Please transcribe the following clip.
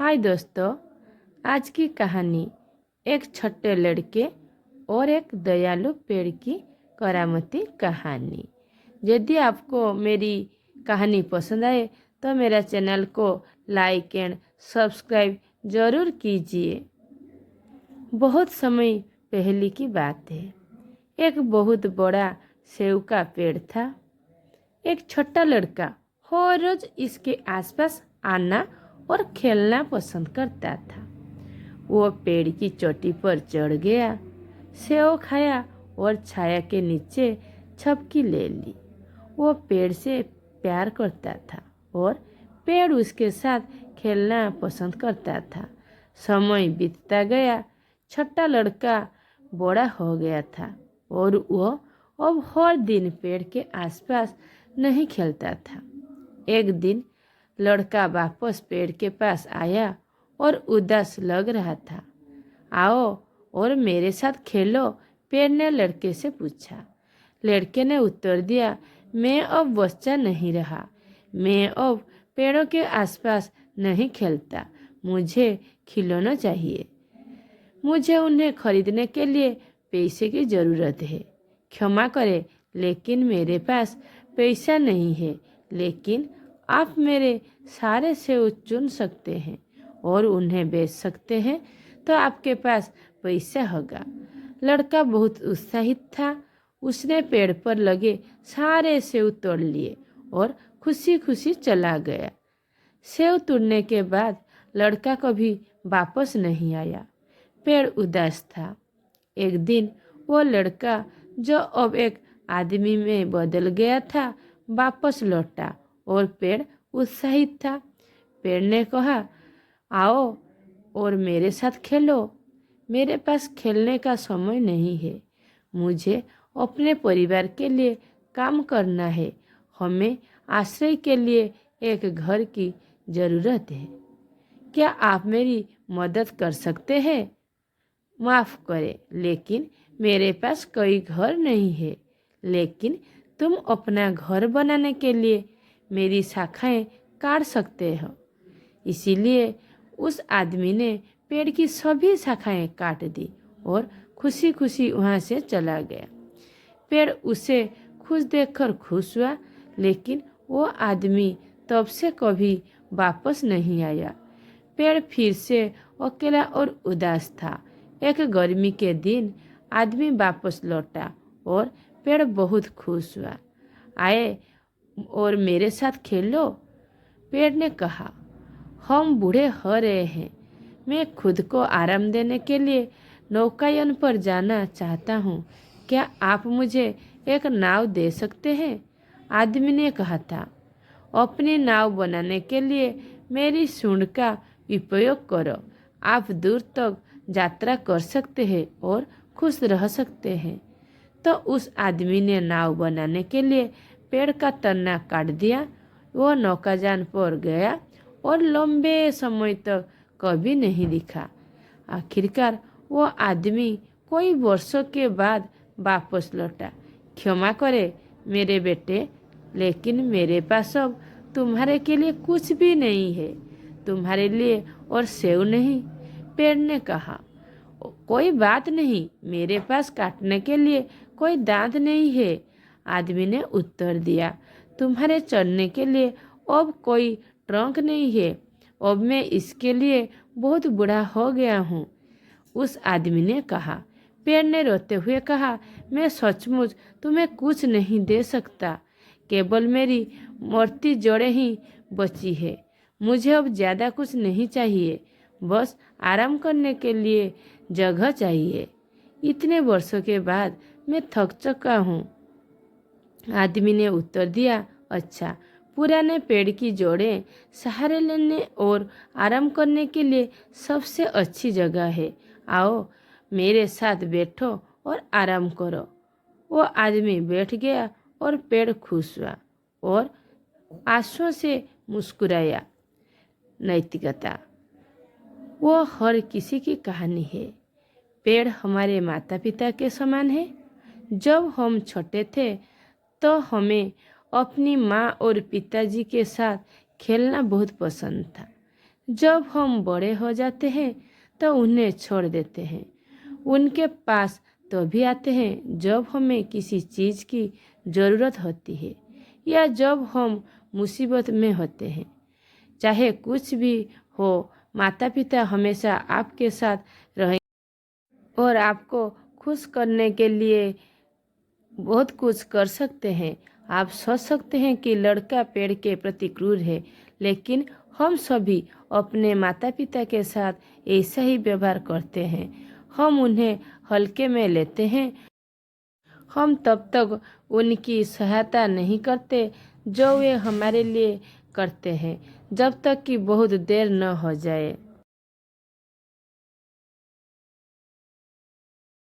हाय दोस्तों, आज की कहानी एक छोटे लड़के और एक दयालु पेड़ की करामती कहानी। यदि आपको मेरी कहानी पसंद आए तो मेरा चैनल को लाइक एंड सब्सक्राइब ज़रूर कीजिए। बहुत समय पहले की बात है। एक बहुत बड़ा सेव का पेड़ था। एक छोटा लड़का हर रोज इसके आसपास आना और खेलना पसंद करता था। वो पेड़ की चोटी पर चढ़ गया, सेव खाया और छाया के नीचे छपकी ले ली। वो पेड़ से प्यार करता था और पेड़ उसके साथ खेलना पसंद करता था। समय बीतता गया, छोटा लड़का बड़ा हो गया था और वो अब हर दिन पेड़ के आसपास नहीं खेलता था। एक दिन लड़का वापस पेड़ के पास आया और उदास लग रहा था। आओ और मेरे साथ खेलो, पेड़ ने लड़के से पूछा। लड़के ने उत्तर दिया, मैं अब बच्चा नहीं रहा। मैं अब पेड़ों के आसपास नहीं खेलता। मुझे खिलौना चाहिए। मुझे उन्हें खरीदने के लिए पैसे की ज़रूरत है। क्षमा करें, लेकिन मेरे पास पैसा नहीं है। लेकिन आप मेरे सारे सेव चुन सकते हैं और उन्हें बेच सकते हैं, तो आपके पास पैसा होगा। लड़का बहुत उत्साहित था। उसने पेड़ पर लगे सारे सेव तोड़ लिए और खुशी खुशी चला गया। सेव तोड़ने के बाद लड़का कभी वापस नहीं आया। पेड़ उदास था। एक दिन वो लड़का, जो अब एक आदमी में बदल गया था, वापस लौटा और पेड़ उत्साहित था। पेड़ ने कहा, आओ और मेरे साथ खेलो। मेरे पास खेलने का समय नहीं है। मुझे अपने परिवार के लिए काम करना है। हमें आश्रय के लिए एक घर की ज़रूरत है। क्या आप मेरी मदद कर सकते हैं? माफ़ करें, लेकिन मेरे पास कोई घर नहीं है। लेकिन तुम अपना घर बनाने के लिए मेरी शाखाएं काट सकते हो। इसीलिए उस आदमी ने पेड़ की सभी शाखाएं काट दी और खुशी खुशी वहाँ से चला गया। पेड़ उसे खुश देखकर खुश हुआ, लेकिन वो आदमी तब से कभी वापस नहीं आया। पेड़ फिर से अकेला और उदास था। एक गर्मी के दिन आदमी वापस लौटा और पेड़ बहुत खुश हुआ। आए और मेरे साथ खेलो, पेड़ ने कहा। हम बूढ़े हो रहे हैं। मैं खुद को आराम देने के लिए नौकायन पर जाना चाहता हूँ। क्या आप मुझे एक नाव दे सकते हैं? आदमी ने कहा था। अपनी नाव बनाने के लिए मेरी सूंड का उपयोग करो। आप दूर तक यात्रा कर सकते हैं और खुश रह सकते हैं। तो उस आदमी ने नाव बनाने के लिए पेड़ का तना काट दिया। वो नौकायान पर गया और लंबे समय तक कभी नहीं दिखा। आखिरकार वो आदमी कई वर्षों के बाद वापस लौटा। क्षमा करें मेरे बेटे, लेकिन मेरे पास अब तुम्हारे के लिए कुछ भी नहीं है। तुम्हारे लिए और सेव नहीं, पेड़ ने कहा। कोई बात नहीं, मेरे पास काटने के लिए कोई दांत नहीं है, आदमी ने उत्तर दिया। तुम्हारे चढ़ने के लिए अब कोई ट्रंक नहीं है। अब मैं इसके लिए बहुत बूढ़ा हो गया हूँ, उस आदमी ने कहा। पेड़ ने रोते हुए कहा, मैं सचमुच तुम्हें कुछ नहीं दे सकता। केवल मेरी मरती जड़ें ही बची है। मुझे अब ज़्यादा कुछ नहीं चाहिए, बस आराम करने के लिए जगह चाहिए। इतने वर्षों के बाद मैं थक चुका हूँ, आदमी ने उत्तर दिया। अच्छा, पुराने पेड़ की जड़ें सहारे लेने और आराम करने के लिए सबसे अच्छी जगह है। आओ मेरे साथ बैठो और आराम करो। वो आदमी बैठ गया और पेड़ खुश हुआ और आंसुओं से मुस्कुराया। नैतिकता, वो हर किसी की कहानी है। पेड़ हमारे माता पिता के समान है। जब हम छोटे थे तो हमें अपनी माँ और पिताजी के साथ खेलना बहुत पसंद था। जब हम बड़े हो जाते हैं तो उन्हें छोड़ देते हैं। उनके पास तो भी आते हैं जब हमें किसी चीज़ की ज़रूरत होती है या जब हम मुसीबत में होते हैं। चाहे कुछ भी हो, माता पिता हमेशा आपके साथ रहेंगे और आपको खुश करने के लिए बहुत कुछ कर सकते हैं। आप सोच सकते हैं कि लड़का पेड़ के प्रति क्रूर है, लेकिन हम सभी अपने माता पिता के साथ ऐसा ही व्यवहार करते हैं। हम उन्हें हल्के में लेते हैं। हम तब तक उनकी सहायता नहीं करते जो वे हमारे लिए करते हैं, जब तक कि बहुत देर न हो जाए।